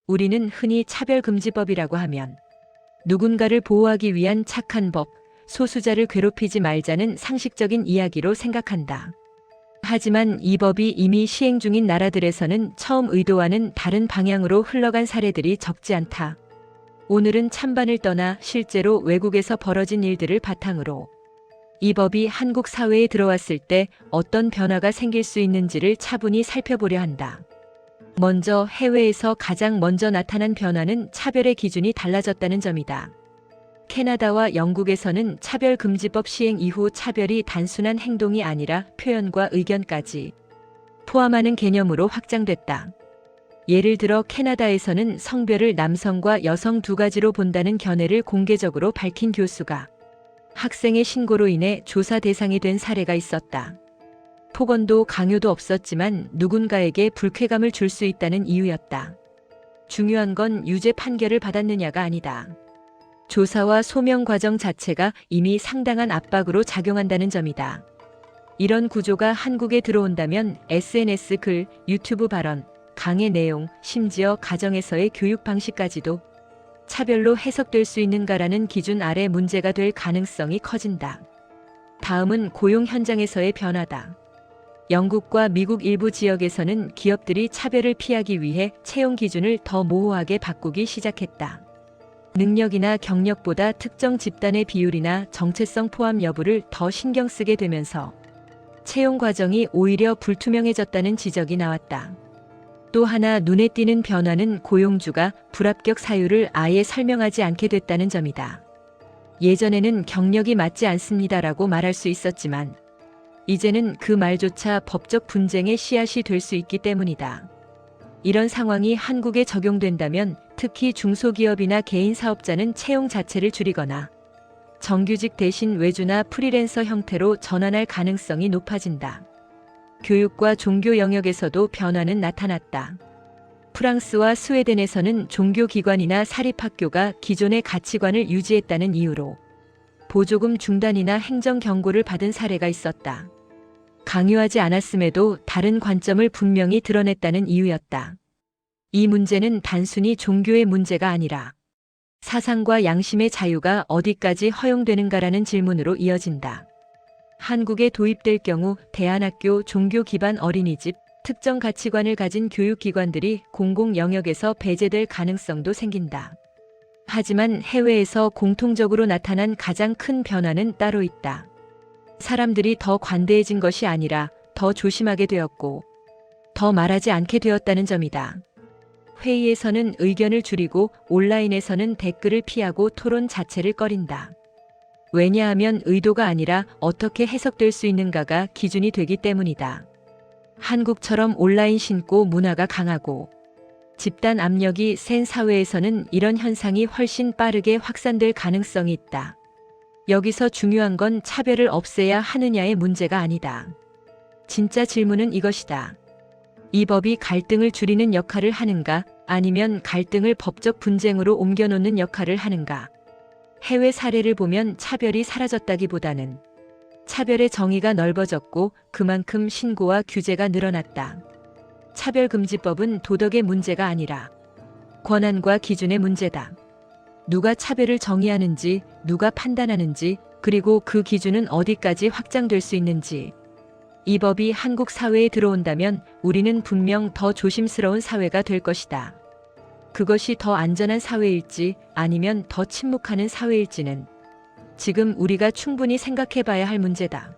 우리는 흔히 차별금지법이라고 하면 누군가를 보호하기 위한 착한 법, 소수자를 괴롭히지 말자는 상식적인 이야기로 생각한다. 하지만 이 법이 이미 시행 중인 나라들에서는 처음 의도와는 다른 방향으로 흘러간 사례들이 적지 않다. 오늘은 찬반을 떠나 실제로 외국에서 벌어진 일들을 바탕으로 이 법이 한국 사회에 들어왔을 때 어떤 변화가 생길 수 있는지를 차분히 살펴보려 한다. 먼저 해외에서 가장 먼저 나타난 변화는 차별의 기준이 달라졌다는 점이다. 캐나다와 영국에서는 차별금지법 시행 이후 차별이 단순한 행동이 아니라 표현과 의견까지 포함하는 개념으로 확장됐다. 예를 들어 캐나다에서는 성별을 남성과 여성 두 가지로 본다는 견해를 공개적으로 밝힌 교수가 학생의 신고로 인해 조사 대상이 된 사례가 있었다. 폭언도 강요도 없었지만 누군가에게 불쾌감을 줄 수 있다는 이유였다. 중요한 건 유죄 판결을 받았느냐가 아니다. 조사와 소명 과정 자체가 이미 상당한 압박으로 작용한다는 점이다. 이런 구조가 한국에 들어온다면 SNS 글, 유튜브 발언, 강의 내용, 심지어 가정에서의 교육 방식까지도 차별로 해석될 수 있는가라는 기준 아래 문제가 될 가능성이 커진다. 다음은 고용 현장에서의 변화다. 영국과 미국 일부 지역에서는 기업들이 차별을 피하기 위해 채용 기준을 더 모호하게 바꾸기 시작했다. 능력이나 경력보다 특정 집단의 비율이나 정체성 포함 여부를 더 신경 쓰게 되면서 채용 과정이 오히려 불투명해졌다는 지적이 나왔다. 또 하나 눈에 띄는 변화는 고용주가 불합격 사유를 아예 설명하지 않게 됐다는 점이다. 예전에는 경력이 맞지 않습니다라고 말할 수 있었지만 이제는 그 말조차 법적 분쟁의 씨앗이 될 수 있기 때문이다. 이런 상황이 한국에 적용된다면 특히 중소기업이나 개인 사업자는 채용 자체를 줄이거나 정규직 대신 외주나 프리랜서 형태로 전환할 가능성이 높아진다. 교육과 종교 영역에서도 변화는 나타났다. 프랑스와 스웨덴에서는 종교기관이나 사립학교가 기존의 가치관을 유지했다는 이유로 보조금 중단이나 행정 경고를 받은 사례가 있었다. 강요하지 않았음에도 다른 관점을 분명히 드러냈다는 이유였다. 이 문제는 단순히 종교의 문제가 아니라 사상과 양심의 자유가 어디까지 허용되는가라는 질문으로 이어진다. 한국에 도입될 경우 대안학교, 종교 기반 어린이집, 특정 가치관을 가진 교육기관들이 공공 영역에서 배제될 가능성도 생긴다. 하지만 해외에서 공통적으로 나타난 가장 큰 변화는 따로 있다. 사람들이 더 관대해진 것이 아니라 더 조심하게 되었고 더 말하지 않게 되었다는 점이다. 회의에서는 의견을 줄이고 온라인에서는 댓글을 피하고 토론 자체를 꺼린다. 왜냐하면 의도가 아니라 어떻게 해석될 수 있는가가 기준이 되기 때문이다. 한국처럼 온라인 신고 문화가 강하고 집단 압력이 센 사회에서는 이런 현상이 훨씬 빠르게 확산될 가능성이 있다. 여기서 중요한 건 차별을 없애야 하느냐의 문제가 아니다. 진짜 질문은 이것이다. 이 법이 갈등을 줄이는 역할을 하는가, 아니면 갈등을 법적 분쟁으로 옮겨놓는 역할을 하는가. 해외 사례를 보면 차별이 사라졌다기보다는 차별의 정의가 넓어졌고 그만큼 신고와 규제가 늘어났다. 차별금지법은 도덕의 문제가 아니라 권한과 기준의 문제다. 누가 차별을 정의하는지, 누가 판단하는지, 그리고 그 기준은 어디까지 확장될 수 있는지. 이 법이 한국 사회에 들어온다면 우리는 분명 더 조심스러운 사회가 될 것이다. 그것이 더 안전한 사회일지 아니면 더 침묵하는 사회일지는 지금 우리가 충분히 생각해 봐야 할 문제다.